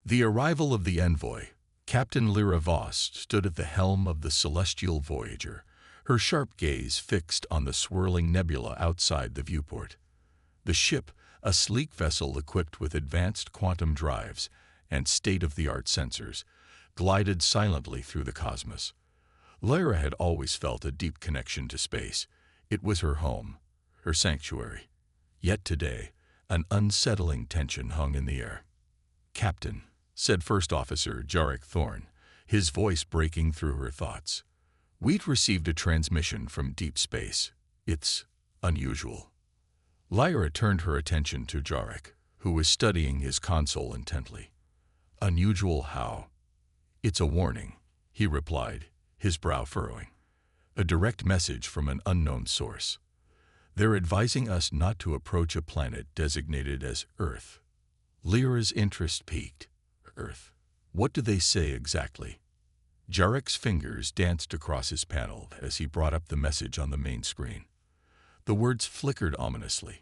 The arrival of the envoy, Captain Lyra Voss, stood at the helm of the celestial Voyager, her sharp gaze fixed on the swirling nebula outside the viewport. The ship, a sleek vessel equipped with advanced quantum drives and state-of-the-art sensors, glided silently through the cosmos. Lyra had always felt a deep connection to space. It was her home, her sanctuary. Yet today, an unsettling tension hung in the air. "Captain," said First Officer Jarek Thorne, his voice breaking through her thoughts. "We'd received a transmission from deep space. It's unusual." Lyra turned her attention to Jarek, who was studying his console intently. "Unusual how?" "It's a warning," he replied, his brow furrowing. "A direct message from an unknown source. They're advising us not to approach a planet designated as Earth." Lyra's interest peaked. "Earth? What do they say exactly?" Jarek's fingers danced across his panel as he brought up the message on the main screen. The words flickered ominously.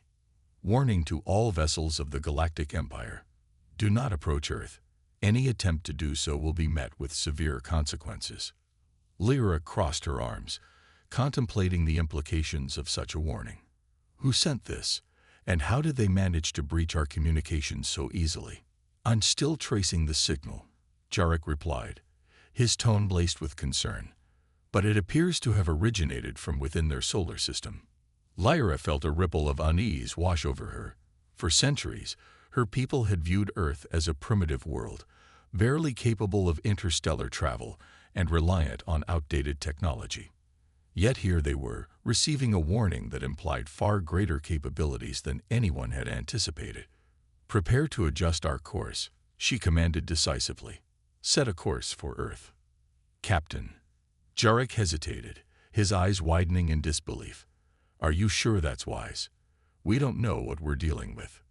"Warning to all vessels of the Galactic Empire. Do not approach Earth. Any attempt to do so will be met with severe consequences." Lyra crossed her arms, contemplating the implications of such a warning. Who sent this, and how did they manage to breach our communications so easily? "I'm still tracing the signal," Jarek replied, his tone laced with concern. "But it appears to have originated from within their solar system." Lyra felt a ripple of unease wash over her. For centuries, her people had viewed Earth as a primitive world, barely capable of interstellar travel and reliant on outdated technology. Yet here they were, receiving a warning that implied far greater capabilities than anyone had anticipated. "Prepare to adjust our course," she commanded decisively. "Set a course for Earth." "Captain." Jarek hesitated, his eyes widening in disbelief. "Are you sure that's wise? We don't know what we're dealing with."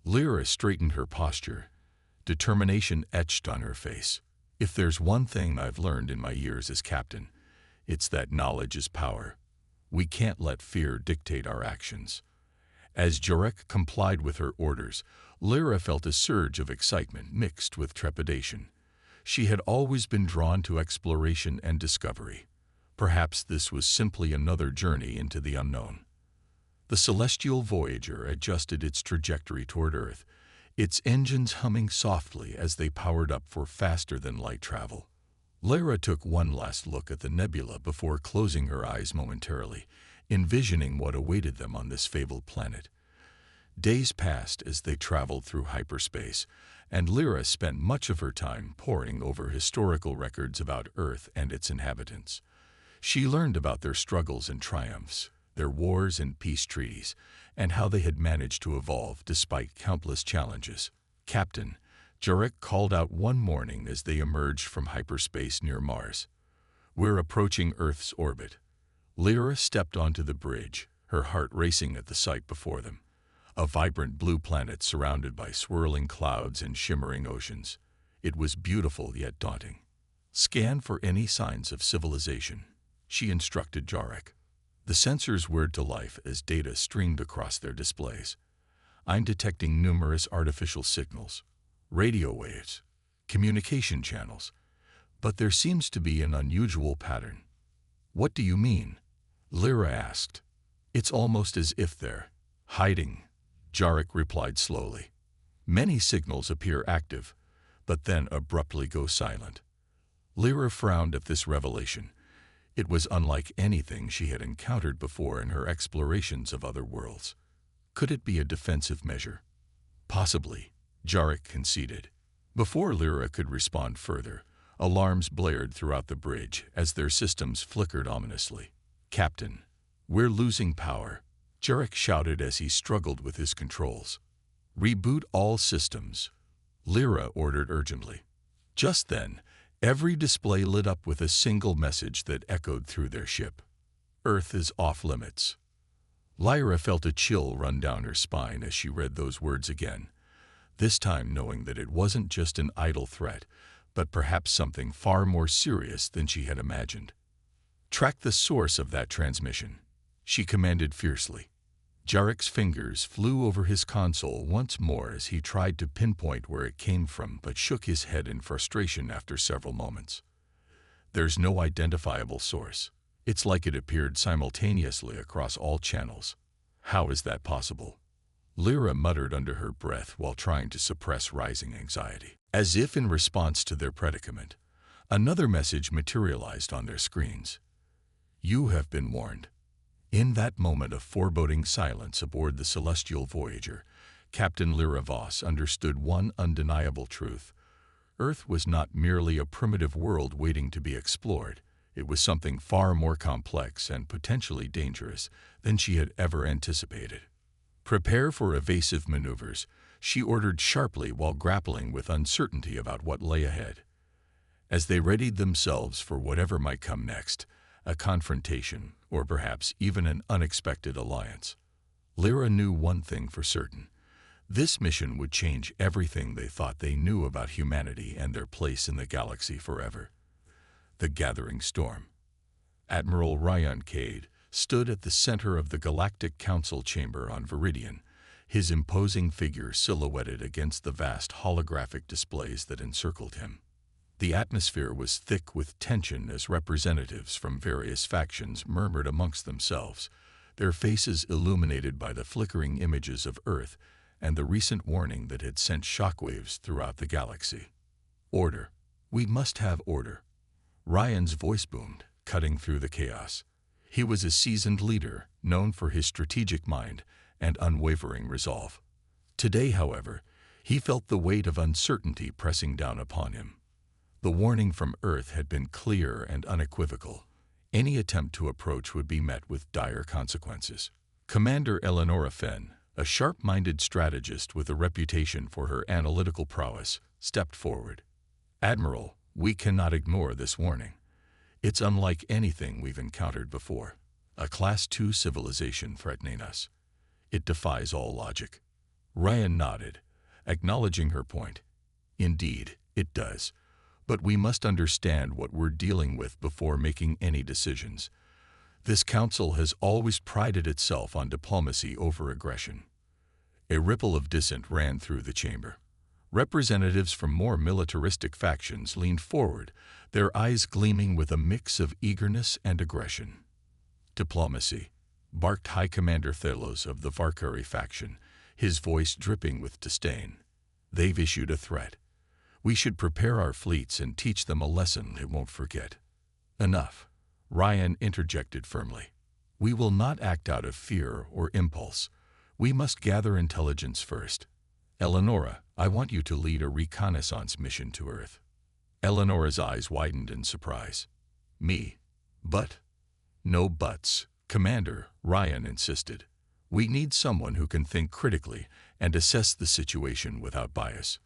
Lyra straightened her posture, determination etched on her face. "If there's one thing I've learned in my years as captain, it's that knowledge is power. We can't let fear dictate our actions." As Jarek complied with her orders, Lyra felt a surge of excitement mixed with trepidation. She had always been drawn to exploration and discovery. Perhaps this was simply another journey into the unknown. The celestial Voyager adjusted its trajectory toward Earth, its engines humming softly as they powered up for faster-than-light travel. Lyra took one last look at the nebula before closing her eyes momentarily, envisioning what awaited them on this fabled planet. Days passed as they traveled through hyperspace, and Lyra spent much of her time poring over historical records about Earth and its inhabitants. She learned about their struggles and triumphs, their wars and peace treaties, and how they had managed to evolve despite countless challenges. "Captain," Jarek called out one morning as they emerged from hyperspace near Mars. "We're approaching Earth's orbit." Lyra stepped onto the bridge, her heart racing at the sight before them. A vibrant blue planet surrounded by swirling clouds and shimmering oceans. It was beautiful yet daunting. "Scan for any signs of civilization," she instructed Jarek. The sensors whirred to life as data streamed across their displays. "I'm detecting numerous artificial signals, radio waves, communication channels, but there seems to be an unusual pattern." "What do you mean?" Lyra asked. "It's almost as if they're hiding," Jarek replied slowly. "Many signals appear active, but then abruptly go silent." Lyra frowned at this revelation. It was unlike anything she had encountered before in her explorations of other worlds. Could it be a defensive measure? "Possibly," Jarek conceded. Before Lyra could respond further, alarms blared throughout the bridge as their systems flickered ominously. "Captain, we're losing power," Jarek shouted as he struggled with his controls. "Reboot all systems," Lyra ordered urgently. Just then, every display lit up with a single message that echoed through their ship. "Earth is off limits." Lyra felt a chill run down her spine as she read those words again, this time knowing that it wasn't just an idle threat, but perhaps something far more serious than she had imagined. "Track the source of that transmission," she commanded fiercely. Jarek's fingers flew over his console once more as he tried to pinpoint where it came from, but shook his head in frustration after several moments. There's no identifiable source. It's like it appeared simultaneously across all channels. How is that possible? Lyra muttered under her breath while trying to suppress rising anxiety. As if in response to their predicament, another message materialized on their screens. You have been warned. In that moment of foreboding silence aboard the celestial Voyager, Captain Lyra Voss understood one undeniable truth. Earth was not merely a primitive world waiting to be explored. It was something far more complex and potentially dangerous than she had ever anticipated. Prepare for evasive maneuvers, she ordered sharply while grappling with uncertainty about what lay ahead. As they readied themselves for whatever might come next, a confrontation, or perhaps even an unexpected alliance, Lyra knew one thing for certain. This mission would change everything they thought they knew about humanity and their place in the galaxy forever. The gathering storm. Admiral Ryan Cade stood at the center of the Galactic Council chamber on Viridian, his imposing figure silhouetted against the vast holographic displays that encircled him. The atmosphere was thick with tension as representatives from various factions murmured amongst themselves, their faces illuminated by the flickering images of Earth and the recent warning that had sent shockwaves throughout the galaxy. Order. We must have order. Ryan's voice boomed, cutting through the chaos. He was a seasoned leader, known for his strategic mind and unwavering resolve. Today, however, he felt the weight of uncertainty pressing down upon him. The warning from Earth had been clear and unequivocal. Any attempt to approach would be met with dire consequences. Commander Eleonora Fenn, a sharp-minded strategist with a reputation for her analytical prowess, stepped forward. Admiral, we cannot ignore this warning. It's unlike anything we've encountered before. A Class II civilization threatening us. It defies all logic. Ryan nodded, acknowledging her point. Indeed, it does. But we must understand what we're dealing with before making any decisions. This council has always prided itself on diplomacy over aggression. A ripple of dissent ran through the chamber. Representatives from more militaristic factions leaned forward, their eyes gleaming with a mix of eagerness and aggression. Diplomacy, barked High Commander Thelos of the Varkari faction, his voice dripping with disdain. They've issued a threat. We should prepare our fleets and teach them a lesson they won't forget. Enough, Ryan interjected firmly. We will not act out of fear or impulse. We must gather intelligence first. Eleonora, I want you to lead a reconnaissance mission to Earth. Eleonora's eyes widened in surprise. Me? But? No buts, Commander, Ryan insisted. We need someone who can think critically and assess the situation without bias.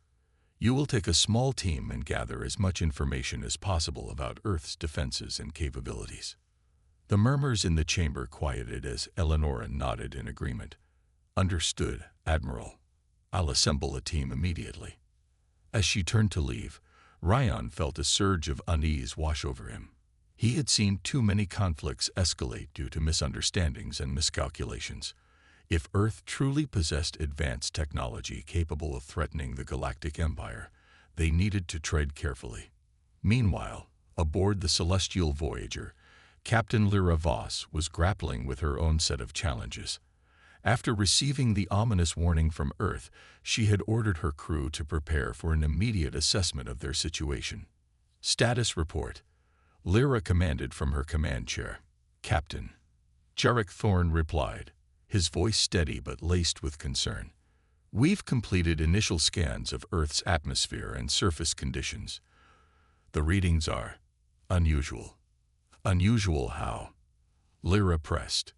You will take a small team and gather as much information as possible about Earth's defenses and capabilities. The murmurs in the chamber quieted as Eleonora nodded in agreement. Understood, Admiral. I'll assemble a team immediately. As she turned to leave, Ryan felt a surge of unease wash over him. He had seen too many conflicts escalate due to misunderstandings and miscalculations. If Earth truly possessed advanced technology capable of threatening the Galactic Empire, they needed to tread carefully. Meanwhile, aboard the celestial Voyager, Captain Lyra Voss was grappling with her own set of challenges. After receiving the ominous warning from Earth, she had ordered her crew to prepare for an immediate assessment of their situation. Status report. Lyra commanded from her command chair. Captain. Jarek Thorne replied, his voice steady but laced with concern. We've completed initial scans of Earth's atmosphere and surface conditions. The readings are unusual. Unusual how? Lyra pressed.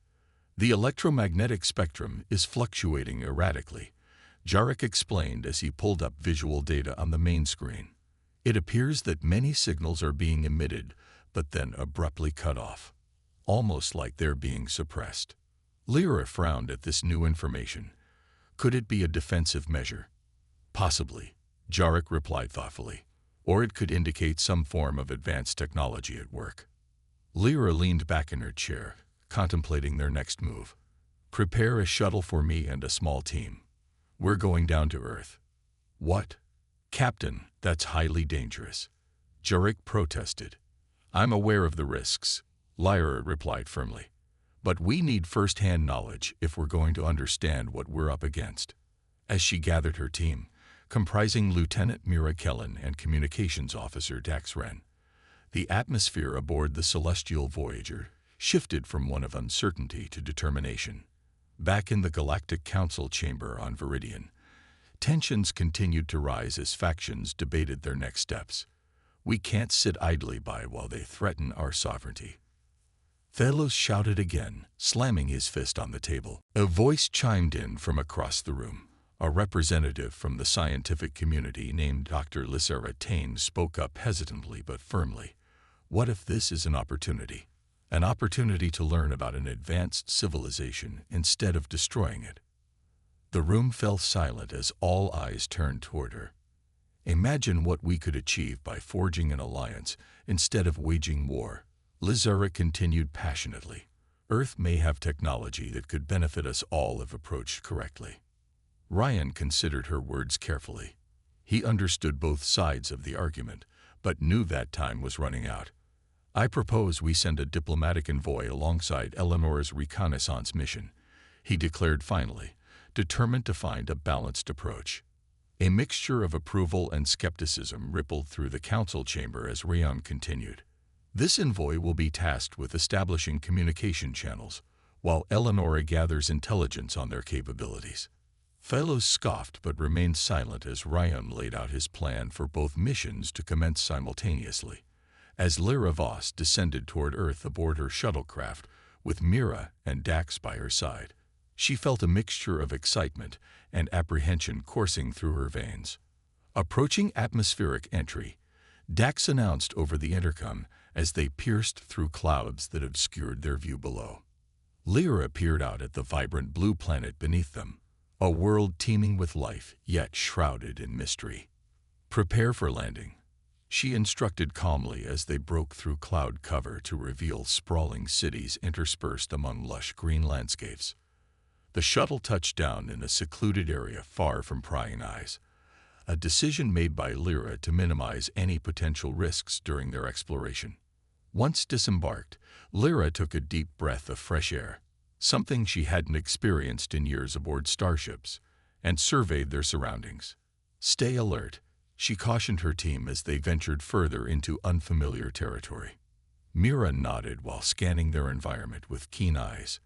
The electromagnetic spectrum is fluctuating erratically, Jarek explained as he pulled up visual data on the main screen. It appears that many signals are being emitted, but then abruptly cut off, almost like they're being suppressed. Lyra frowned at this new information. Could it be a defensive measure? Possibly, Jarek replied thoughtfully. Or it could indicate some form of advanced technology at work. Lyra leaned back in her chair, contemplating their next move. Prepare a shuttle for me and a small team. We're going down to Earth. What? Captain, that's highly dangerous. Jarek protested. I'm aware of the risks, Lyra replied firmly. But we need first-hand knowledge if we're going to understand what we're up against. As she gathered her team, comprising Lieutenant Mira Kellen and Communications Officer Dax Wren, the atmosphere aboard the celestial Voyager shifted from one of uncertainty to determination. Back in the Galactic Council chamber on Viridian, tensions continued to rise as factions debated their next steps. We can't sit idly by while they threaten our sovereignty. Thelos shouted again, slamming his fist on the table. A voice chimed in from across the room. A representative from the scientific community named Dr. Lysera Tane spoke up hesitantly but firmly. What if this is an opportunity? An opportunity to learn about an advanced civilization instead of destroying it. The room fell silent as all eyes turned toward her. Imagine what we could achieve by forging an alliance instead of waging war. Lysera continued passionately. Earth may have technology that could benefit us all if approached correctly. Ryan considered her words carefully. He understood both sides of the argument, but knew that time was running out. I propose we send a diplomatic envoy alongside Eleanor's reconnaissance mission, he declared finally, determined to find a balanced approach. A mixture of approval and skepticism rippled through the council chamber as Rayon continued. This envoy will be tasked with establishing communication channels, while Eleanor gathers intelligence on their capabilities. Phelos scoffed but remained silent as Ryan laid out his plan for both missions to commence simultaneously. As Lyra Voss descended toward Earth aboard her shuttlecraft, with Mira and Dax by her side, she felt a mixture of excitement and apprehension coursing through her veins. Approaching atmospheric entry, Dax announced over the intercom as they pierced through clouds that obscured their view below. Lyra peered out at the vibrant blue planet beneath them, a world teeming with life yet shrouded in mystery. Prepare for landing, she instructed calmly as they broke through cloud cover to reveal sprawling cities interspersed among lush green landscapes. The shuttle touched down in a secluded area far from prying eyes, a decision made by Lyra to minimize any potential risks during their exploration. Once disembarked, Lyra took a deep breath of fresh air, something she hadn't experienced in years aboard starships, and surveyed their surroundings. Stay alert, she cautioned her team as they ventured further into unfamiliar territory. Mira nodded while scanning their environment with keen eyes.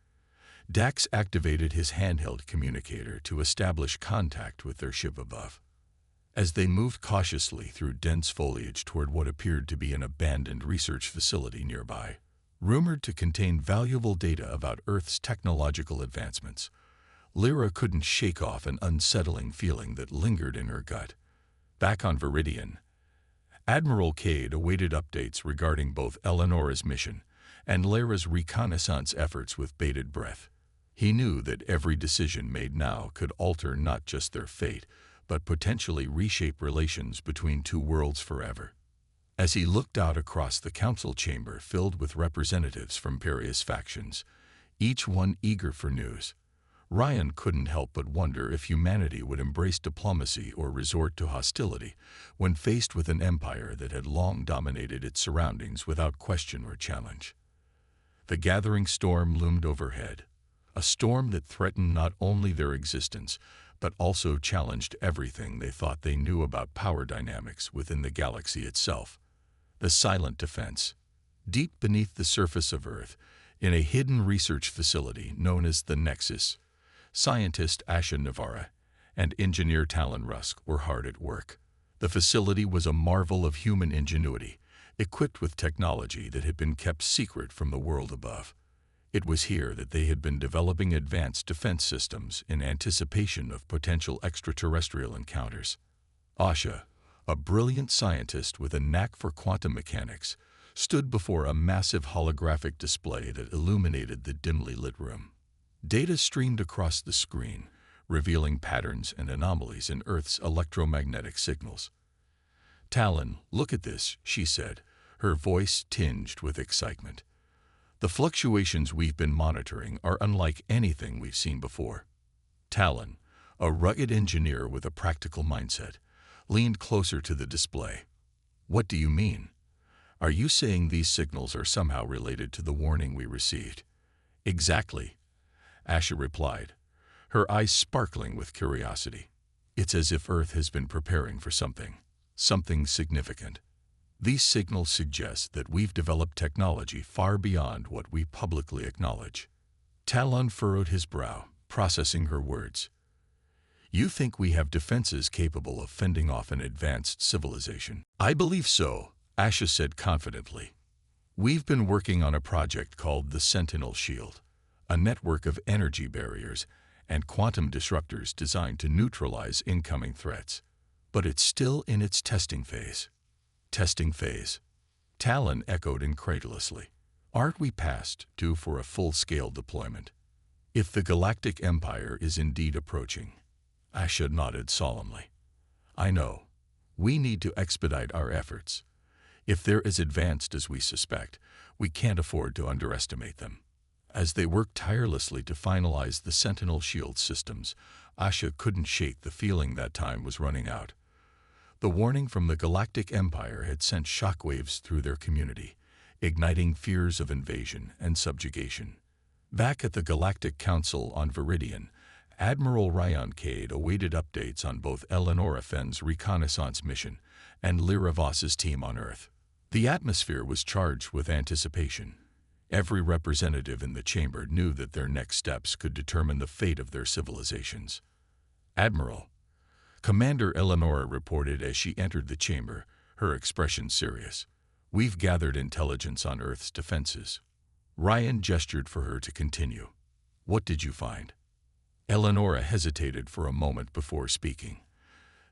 Dax activated his handheld communicator to establish contact with their ship above. As they moved cautiously through dense foliage toward what appeared to be an abandoned research facility nearby, rumored to contain valuable data about Earth's technological advancements, Lyra couldn't shake off an unsettling feeling that lingered in her gut. Back on Viridian, Admiral Cade awaited updates regarding both Eleanor's mission and Lyra's reconnaissance efforts with bated breath. He knew that every decision made now could alter not just their fate, but potentially reshape relations between two worlds forever. As he looked out across the council chamber filled with representatives from various factions, each one eager for news, Ryan couldn't help but wonder if humanity would embrace diplomacy or resort to hostility when faced with an empire that had long dominated its surroundings without question or challenge. The gathering storm loomed overhead, a storm that threatened not only their existence, but also challenged everything they thought they knew about power dynamics within the galaxy itself. The silent defense, deep beneath the surface of Earth, in a hidden research facility known as the Nexus, scientist Asha Navarra and engineer Talon Rusk were hard at work. The facility was a marvel of human ingenuity, equipped with technology that had been kept secret from the world above. It was here that they had been developing advanced defense systems in anticipation of potential extraterrestrial encounters. Asha, a brilliant scientist with a knack for quantum mechanics, stood before a massive holographic display that illuminated the dimly lit room. Data streamed across the screen, revealing patterns and anomalies in Earth's electromagnetic signals. "Talon, look at this," she said, her voice tinged with excitement. The fluctuations we've been monitoring are unlike anything we've seen before. Talon, a rugged engineer with a practical mindset, leaned closer to the display. What do you mean? Are you saying these signals are somehow related to the warning we received? Exactly, Asha replied, her eyes sparkling with curiosity. It's as if Earth has been preparing for something significant. These signals suggest that we've developed technology far beyond what we publicly acknowledge. Talon furrowed his brow, processing her words. You think we have defenses capable of fending off an advanced civilization? I believe so, Asha said confidently. We've been working on a project called the Sentinel Shield, a network of energy barriers and quantum disruptors designed to neutralize incoming threats. But it's still in its testing phase. Testing phase? Talon echoed incredulously. Aren't we past due for a full-scale deployment? If the Galactic Empire is indeed approaching, Asha nodded solemnly. I know. We need to expedite our efforts. If they're as advanced as we suspect, we can't afford to underestimate them. As they worked tirelessly to finalize the Sentinel Shield systems, Asha couldn't shake the feeling that time was running out. The warning from the Galactic Empire had sent shockwaves through their community, igniting fears of invasion and subjugation. Back at the Galactic Council on Viridian, Admiral Ryan Cade awaited updates on both Eleonora Fenn's reconnaissance mission and Lyra Voss's team on Earth. The atmosphere was charged with anticipation. Every representative in the chamber knew that their next steps could determine the fate of their civilizations. Admiral, Commander Eleonora reported as she entered the chamber, her expression serious. We've gathered intelligence on Earth's defenses. Ryan gestured for her to continue. What did you find? Eleonora hesitated for a moment before speaking.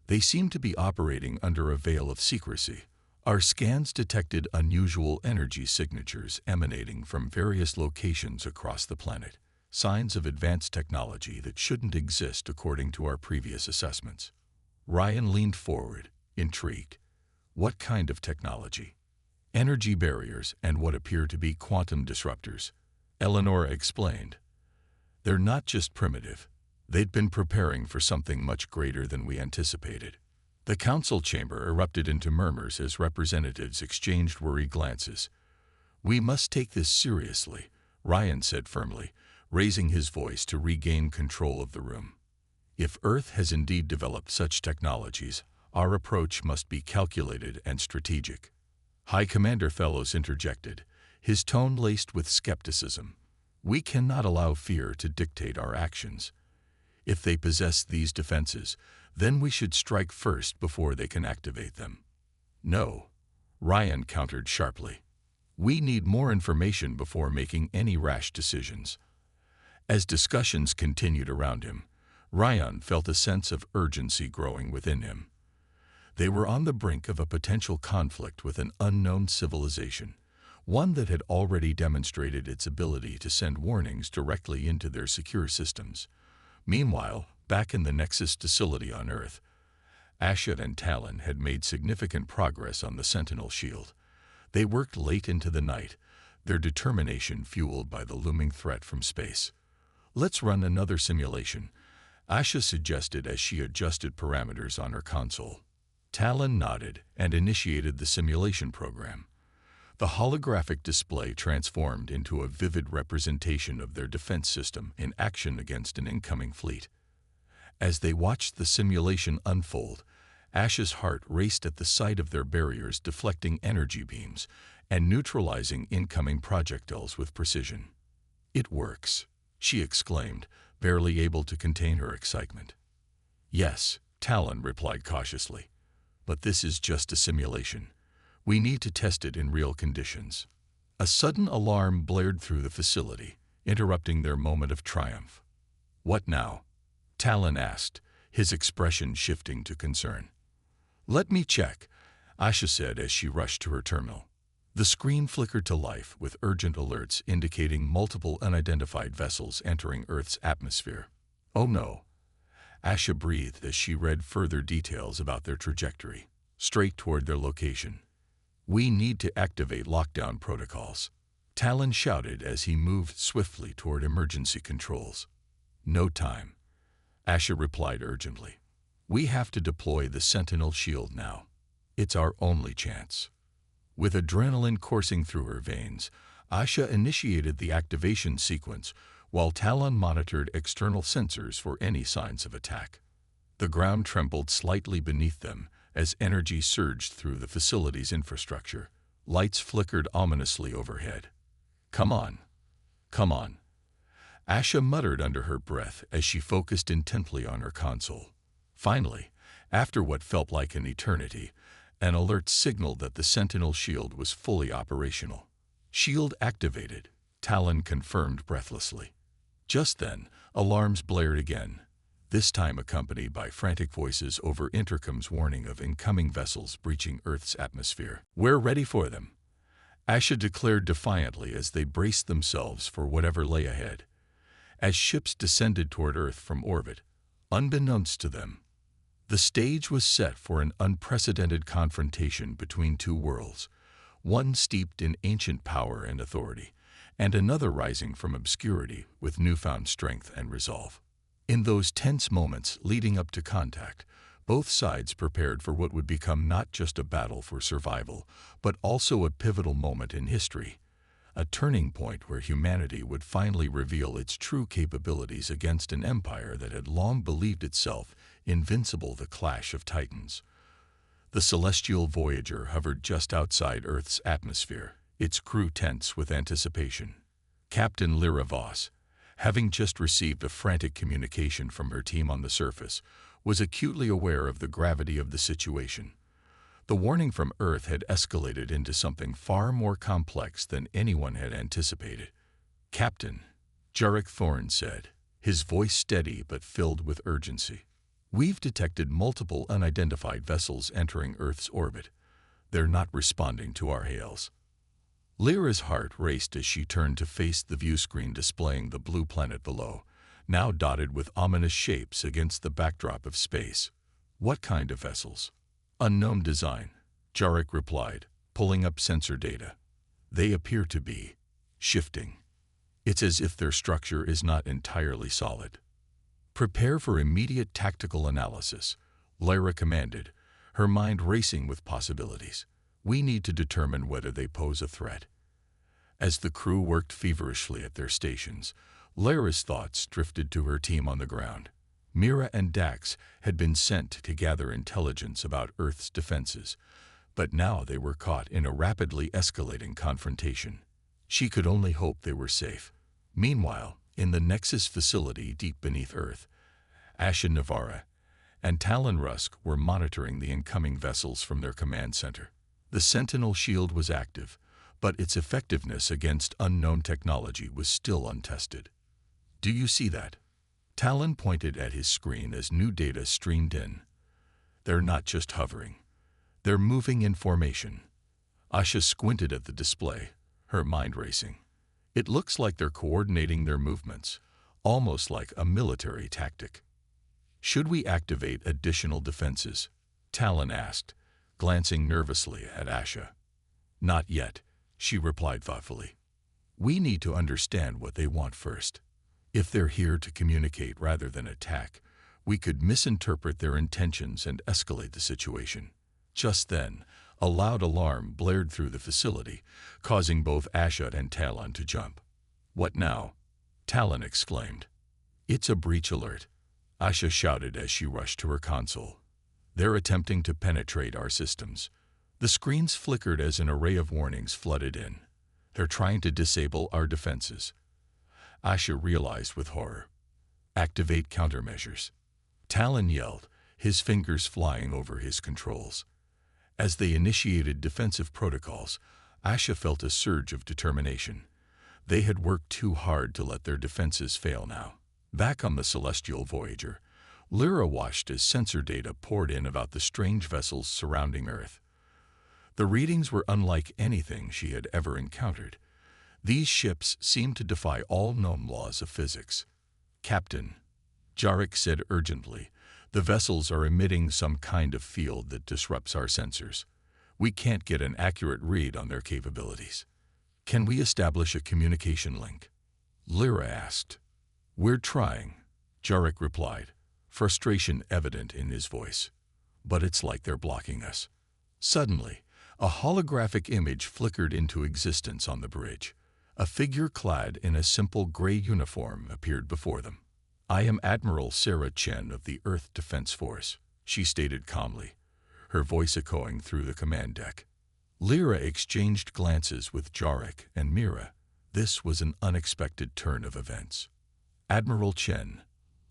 They seem to be operating under a veil of secrecy. Our scans detected unusual energy signatures emanating from various locations across the planet, signs of advanced technology that shouldn't exist according to our previous assessments. Ryan leaned forward, intrigued. What kind of technology? Energy barriers and what appear to be quantum disruptors. Eleonora explained. They're not just primitive. They'd been preparing for something much greater than we anticipated. The council chamber erupted into murmurs as representatives exchanged worried glances. We must take this seriously, Ryan said firmly, raising his voice to regain control of the room. If Earth has indeed developed such technologies, our approach must be calculated and strategic. High Commander Fellows interjected, his tone laced with skepticism. We cannot allow fear to dictate our actions. If they possess these defenses, then we should strike first before they can activate them. No, Ryan countered sharply. We need more information before making any rash decisions. As discussions continued around him, Ryan felt a sense of urgency growing within him. They were on the brink of a potential conflict with an unknown civilization, one that had already demonstrated its ability to send warnings directly into their secure systems. Meanwhile, back in the Nexus facility on Earth, Asha and Talon had made significant progress on the Sentinel Shield. They worked late into the night, their determination fueled by the looming threat from space. Let's run another simulation, Asha suggested as she adjusted parameters on her console. Talon nodded and initiated the simulation program. The holographic display transformed into a vivid representation of their defense system in action against an incoming fleet. As they watched the simulation unfold, Asha's heart raced at the sight of their barriers deflecting energy beams and neutralizing incoming projectiles with precision. It works, she exclaimed, barely able to contain her excitement. Yes, Talon replied cautiously, but this is just a simulation. We need to test it in real conditions. A sudden alarm blared through the facility, interrupting their moment of triumph. What now? Talon asked, his expression shifting to concern. Let me check, Asha said as she rushed to her terminal. The screen flickered to life with urgent alerts indicating multiple unidentified vessels entering Earth's atmosphere. Oh no, Asha breathed as she read further details about their trajectory, straight toward their location. We need to activate lockdown protocols. Talon shouted as he moved swiftly toward emergency controls. "No time," Asha replied urgently. "We have to deploy the Sentinel shield now. It's our only chance." With adrenaline coursing through her veins, Asha initiated the activation sequence while Talon monitored external sensors for any signs of attack. The ground trembled slightly beneath them as energy surged through the facility's infrastructure. Lights flickered ominously overhead. "Come on. Come on," Asha muttered under her breath as she focused intently on her console. Finally, after what felt like an eternity, an alert signaled that the Sentinel shield was fully operational. "Shield activated," Talon confirmed breathlessly. Just then, alarms blared again, this time accompanied by frantic voices over intercoms warning of incoming vessels breaching Earth's atmosphere. "We're ready for them," Asha declared defiantly as they braced themselves for whatever lay ahead. As ships descended toward Earth from orbit, unbeknownst to them, the stage was set for an unprecedented confrontation between two worlds, one steeped in ancient power and authority, and another rising from obscurity with newfound strength and resolve. In those tense moments leading up to contact, both sides prepared for what would become not just a battle for survival, but also a pivotal moment in history, a turning point where humanity would finally reveal its true capabilities against an empire that had long believed itself invincible. The clash of titans. The celestial Voyager hovered just outside Earth's atmosphere, its crew tense with anticipation. Captain Lyra Voss, having just received a frantic communication from her team on the surface, was acutely aware of the gravity of the situation. The warning from Earth had escalated into something far more complex than anyone had anticipated. "Captain," Jarek Thorne said, his voice steady but filled with urgency, "we've detected multiple unidentified vessels entering Earth's orbit. They're not responding to our hails." Lyra's heart raced as she turned to face the viewscreen displaying the blue planet below, now dotted with ominous shapes against the backdrop of space. "What kind of vessels?" "Unknown design," Jarek replied, pulling up sensor data. "They appear to be shifting. It's as if their structure is not entirely solid." "Prepare for immediate tactical analysis," Lyra commanded, her mind racing with possibilities. "We need to determine whether they pose a threat." As the crew worked feverishly at their stations, Lyra's thoughts drifted to her team on the ground. Mira and Dax had been sent to gather intelligence about Earth's defenses, but now they were caught in a rapidly escalating confrontation. She could only hope they were safe. Meanwhile, in the Nexus facility deep beneath Earth, Asha Navarra and Talon Rusk were monitoring the incoming vessels from their command center. The Sentinel shield was active, but its effectiveness against unknown technology was still untested. "Do you see that?" Talon pointed at his screen as new data streamed in. "They're not just hovering. They're moving in formation." Asha squinted at the display, her mind racing. "It looks like they're coordinating their movements, almost like a military tactic." "Should we activate additional defenses?" Talon asked, glancing nervously at Asha. "Not yet," she replied thoughtfully. "We need to understand what they want first. If they're here to communicate rather than attack, we could misinterpret their intentions and escalate the situation." Just then, a loud alarm blared through the facility, causing both Asha and Talon to jump. "What now?" Talon exclaimed. "It's a breach alert," Asha shouted as she rushed to her console. "They're attempting to penetrate our systems." The screens flickered as an array of warnings flooded in. "They're trying to disable our defenses," Asha realized with horror. "Activate countermeasures," Talon yelled, his fingers flying over his controls. As they initiated defensive protocols, Asha felt a surge of determination. They had worked too hard to let their defenses fail now. Back on the celestial Voyager, Lyra watched as sensor data poured in about the strange vessels surrounding Earth. The readings were unlike anything she had ever encountered. These ships seemed to defy all known laws of physics. "Captain," Jarek said urgently, "the vessels are emitting some kind of field that disrupts our sensors. We can't get an accurate read on their capabilities." Can we establish a communication link? Lyra asked. We're trying, Jarek replied, frustration evident in his voice. But it's like they're blocking us. Suddenly, a holographic image flickered into existence on the bridge. A figure clad in a simple gray uniform appeared before them. I am Admiral Sarah Chen of the Earth Defense Force, she stated calmly, her voice echoing through the command deck. Lyra exchanged glances with Jarek and Mira. This was an unexpected turn of events. Admiral Chen,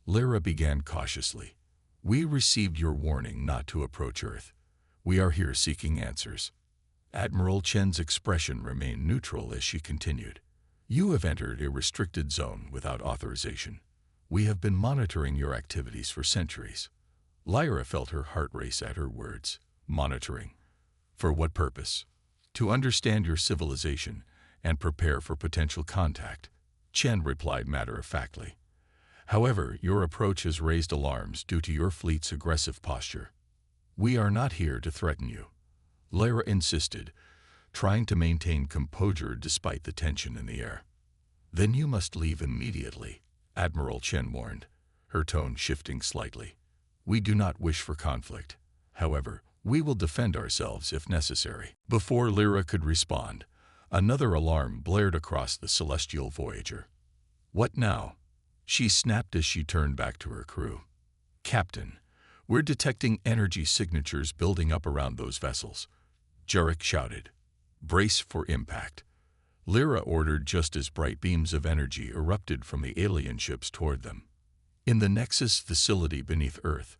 Lyra began cautiously. We received your warning not to approach Earth. We are here seeking answers. Admiral Chen's expression remained neutral as she continued. You have entered a restricted zone without authorization. We have been monitoring your activities for centuries. Lyra felt her heart race at her words. Monitoring. For what purpose? To understand your civilization and prepare for potential contact, Chen replied matter-of-factly. However, your approach has raised alarms due to your fleet's aggressive posture. We are not here to threaten you, Lyra insisted, trying to maintain composure despite the tension in the air. Then you must leave immediately, Admiral Chen warned, her tone shifting slightly. We do not wish for conflict. However, we will defend ourselves if necessary. Before Lyra could respond, another alarm blared across the celestial Voyager. What now? She snapped as she turned back to her crew. Captain, we're detecting energy signatures building up around those vessels, Jarek shouted. Brace for impact. Lyra ordered just as bright beams of energy erupted from the alien ships toward them. In the Nexus facility beneath Earth,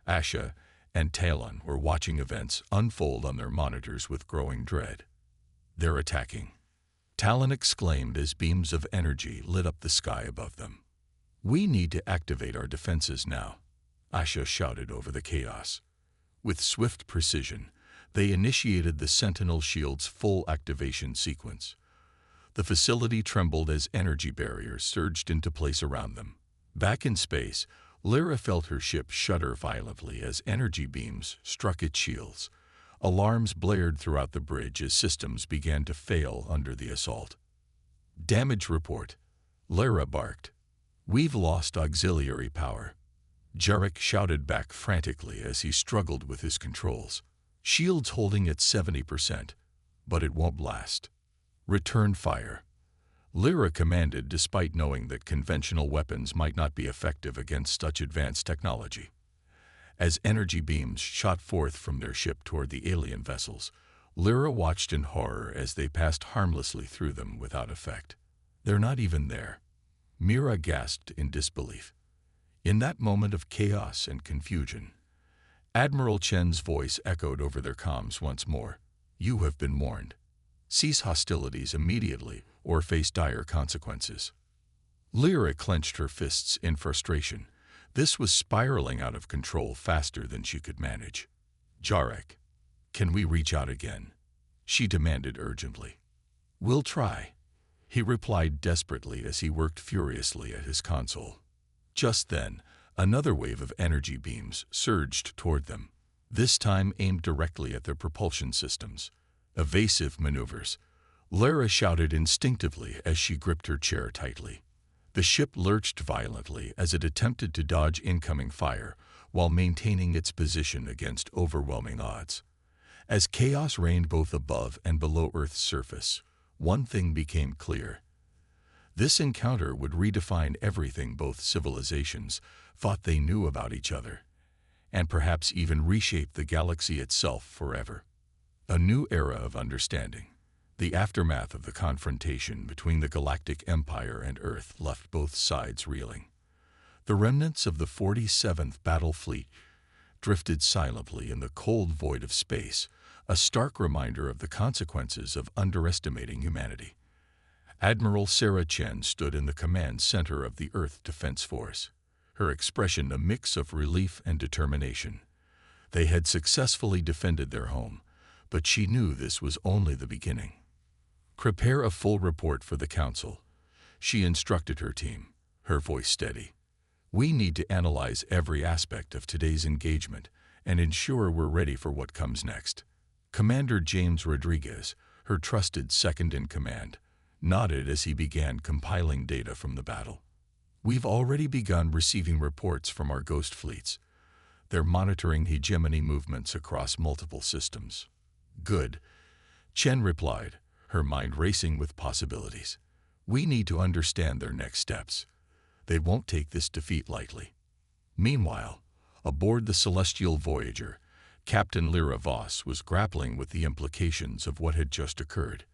Asha and Talon were watching events unfold on their monitors with growing dread. They're attacking, Talon exclaimed as beams of energy lit up the sky above them. We need to activate our defenses now, Asha shouted over the chaos. With swift precision, they initiated the Sentinel Shield's full activation sequence. The facility trembled as energy barriers surged into place around them. Back in space, Lyra felt her ship shudder violently as energy beams struck its shields. Alarms blared throughout the bridge as systems began to fail under the assault. Damage report, Lyra barked. We've lost auxiliary power. Jarek shouted back frantically as he struggled with his controls. Shields holding at 70%, but it won't last. Return fire, Lyra commanded despite knowing that conventional weapons might not be effective against such advanced technology. As energy beams shot forth from their ship toward the alien vessels, Lyra watched in horror as they passed harmlessly through them without effect. They're not even there, Mira gasped in disbelief. In that moment of chaos and confusion, Admiral Chen's voice echoed over their comms once more. You have been warned. Cease hostilities immediately or face dire consequences. Lyra clenched her fists in frustration. This was spiraling out of control faster than she could manage. Jarek, can we reach out again? She demanded urgently. We'll try, he replied desperately as he worked furiously at his console. Just then, another wave of energy beams surged toward them, this time aimed directly at their propulsion systems. Evasive maneuvers, Lyra shouted instinctively as she gripped her chair tightly. The ship lurched violently as it attempted to dodge incoming fire while maintaining its position against overwhelming odds. As chaos reigned both above and below Earth's surface, one thing became clear. This encounter would redefine everything both civilizations thought they knew about each other, and perhaps even reshape the galaxy itself forever. A new era of understanding. The aftermath of the confrontation between the Galactic Empire and Earth left both sides reeling. The remnants of the 47th Battle Fleet drifted silently in the cold void of space, a stark reminder of the consequences of underestimating humanity. Admiral Sarah Chen stood in the command center of the Earth Defense Force, her expression a mix of relief and determination. They had successfully defended their home, but she knew this was only the beginning. Prepare a full report for the Council, she instructed her team, her voice steady. We need to analyze every aspect of today's engagement and ensure we're ready for what comes next. Commander James Rodriguez, her trusted second-in-command, nodded as he began compiling data from the battle. We've already begun receiving reports from our ghost fleets. They're monitoring hegemony movements across multiple systems. Good, Chen replied, her mind racing with possibilities. We need to understand their next steps. They won't take this defeat lightly. Meanwhile, aboard the celestial Voyager, Captain Lyra Voss was grappling with the implications of what had just occurred.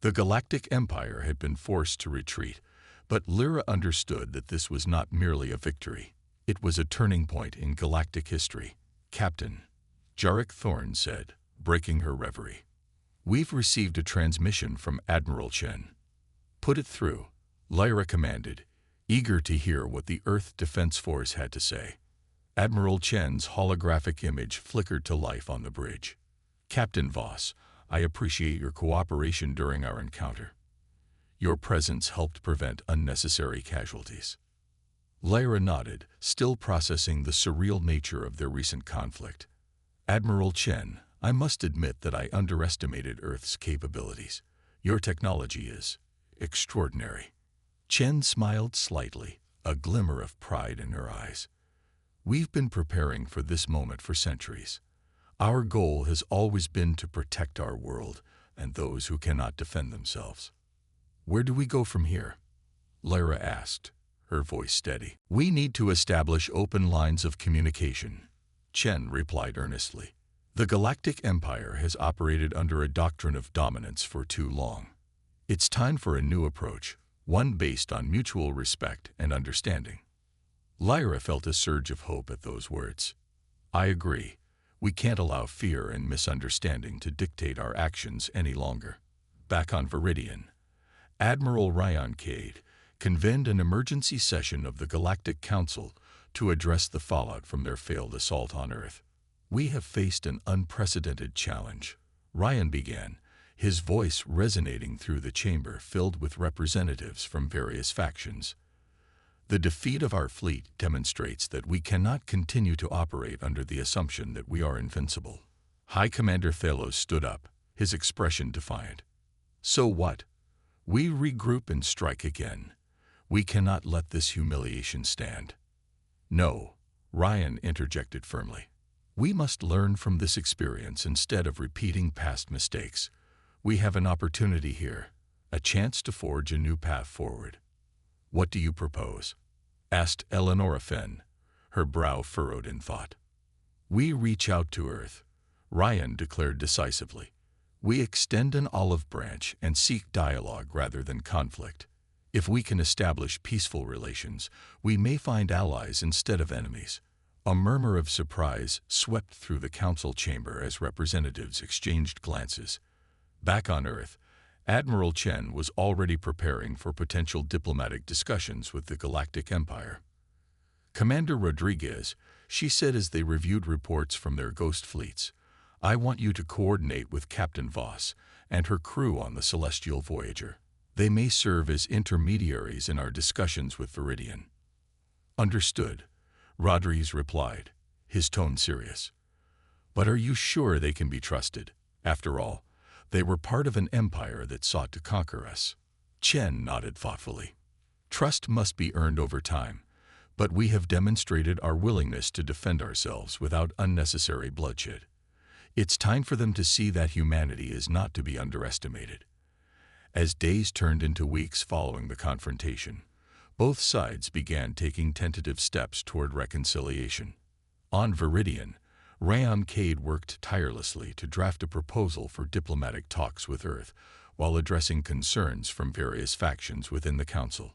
The Galactic Empire had been forced to retreat, but Lyra understood that this was not merely a victory. It was a turning point in galactic history. Captain, Jarek Thorne said, breaking her reverie. We've received a transmission from Admiral Chen. Put it through, Lyra commanded, eager to hear what the Earth Defense Force had to say. Admiral Chen's holographic image flickered to life on the bridge. Captain Voss, I appreciate your cooperation during our encounter. Your presence helped prevent unnecessary casualties. Lyra nodded, still processing the surreal nature of their recent conflict. Admiral Chen, I must admit that I underestimated Earth's capabilities. Your technology is extraordinary. Chen smiled slightly, a glimmer of pride in her eyes. We've been preparing for this moment for centuries. Our goal has always been to protect our world and those who cannot defend themselves. Where do we go from here? Lyra asked, her voice steady. We need to establish open lines of communication, Chen replied earnestly. The Galactic Empire has operated under a doctrine of dominance for too long. It's time for a new approach, one based on mutual respect and understanding. Lyra felt a surge of hope at those words. I agree. We can't allow fear and misunderstanding to dictate our actions any longer. Back on Viridian, Admiral Ryan Cade convened an emergency session of the Galactic Council to address the fallout from their failed assault on Earth. We have faced an unprecedented challenge, Ryan began, his voice resonating through the chamber filled with representatives from various factions. The defeat of our fleet demonstrates that we cannot continue to operate under the assumption that we are invincible. High Commander Thalos stood up, his expression defiant. So what? We regroup and strike again. We cannot let this humiliation stand. No, Ryan interjected firmly. We must learn from this experience instead of repeating past mistakes. We have an opportunity here, a chance to forge a new path forward. What do you propose? Asked Eleonora Fenn, her brow furrowed in thought. We reach out to Earth, Ryan declared decisively. We extend an olive branch and seek dialogue rather than conflict. If we can establish peaceful relations, we may find allies instead of enemies. A murmur of surprise swept through the council chamber as representatives exchanged glances. Back on Earth, Admiral Chen was already preparing for potential diplomatic discussions with the Galactic Empire. Commander Rodriguez, she said as they reviewed reports from their ghost fleets, I want you to coordinate with Captain Voss and her crew on the Celestial Voyager. They may serve as intermediaries in our discussions with Viridian. Understood, Rodriguez replied, his tone serious. But are you sure they can be trusted? After all, they were part of an empire that sought to conquer us. Chen nodded thoughtfully. Trust must be earned over time, but we have demonstrated our willingness to defend ourselves without unnecessary bloodshed. It's time for them to see that humanity is not to be underestimated. As days turned into weeks following the confrontation, both sides began taking tentative steps toward reconciliation. On Viridian, Ryan Cade worked tirelessly to draft a proposal for diplomatic talks with Earth while addressing concerns from various factions within the Council.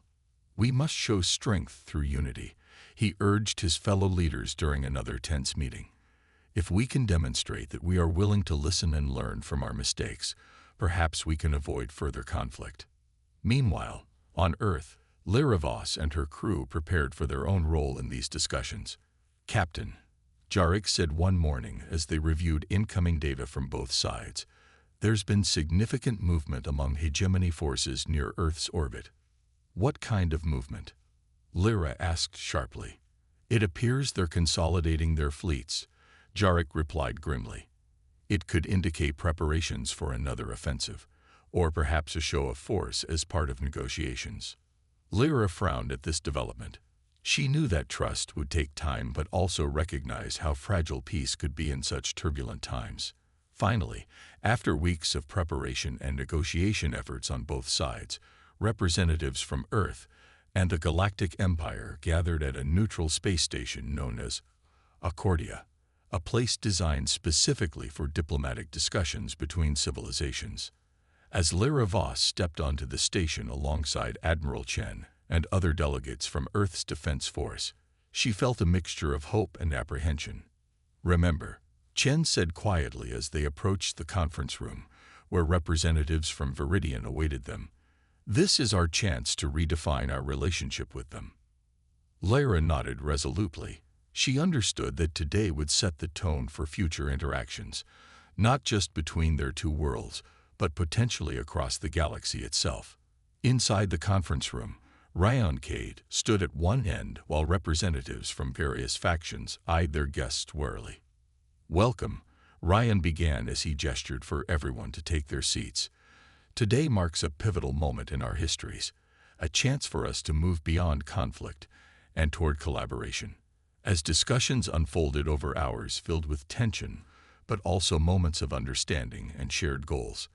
We must show strength through unity, he urged his fellow leaders during another tense meeting. If we can demonstrate that we are willing to listen and learn from our mistakes, perhaps we can avoid further conflict. Meanwhile, on Earth, Lyra Voss and her crew prepared for their own role in these discussions. Captain, Jarek said one morning as they reviewed incoming data from both sides, there's been significant movement among hegemony forces near Earth's orbit. What kind of movement? Lyra asked sharply. It appears they're consolidating their fleets, Jarek replied grimly. It could indicate preparations for another offensive. or perhaps a show of force as part of negotiations. Lyra frowned at this development. She knew that trust would take time, but also recognized how fragile peace could be in such turbulent times. Finally, after weeks of preparation and negotiation efforts on both sides, representatives from Earth and the Galactic Empire gathered at a neutral space station known as Accordia, a place designed specifically for diplomatic discussions between civilizations. As Lyra Voss stepped onto the station alongside Admiral Chen and other delegates from Earth's Defense Force, she felt a mixture of hope and apprehension. "Remember," Chen said quietly as they approached the conference room, where representatives from Viridian awaited them, "this is our chance to redefine our relationship with them." Lyra nodded resolutely. She understood that today would set the tone for future interactions, not just between their two worlds, but potentially across the galaxy itself. Inside the conference room, Ryan Cade stood at one end while representatives from various factions eyed their guests warily. "Welcome," Ryan began as he gestured for everyone to take their seats. "Today marks a pivotal moment in our histories, a chance for us to move beyond conflict and toward collaboration." As discussions unfolded over hours filled with tension, but also moments of understanding and shared goals,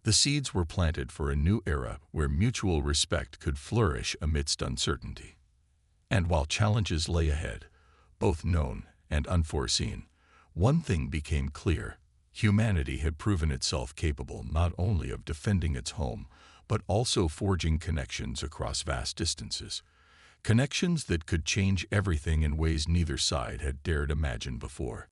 the seeds were planted for a new era where mutual respect could flourish amidst uncertainty. And while challenges lay ahead, both known and unforeseen, one thing became clear: humanity had proven itself capable not only of defending its home, but also forging connections across vast distances. Connections that could change everything in ways neither side had dared imagine before.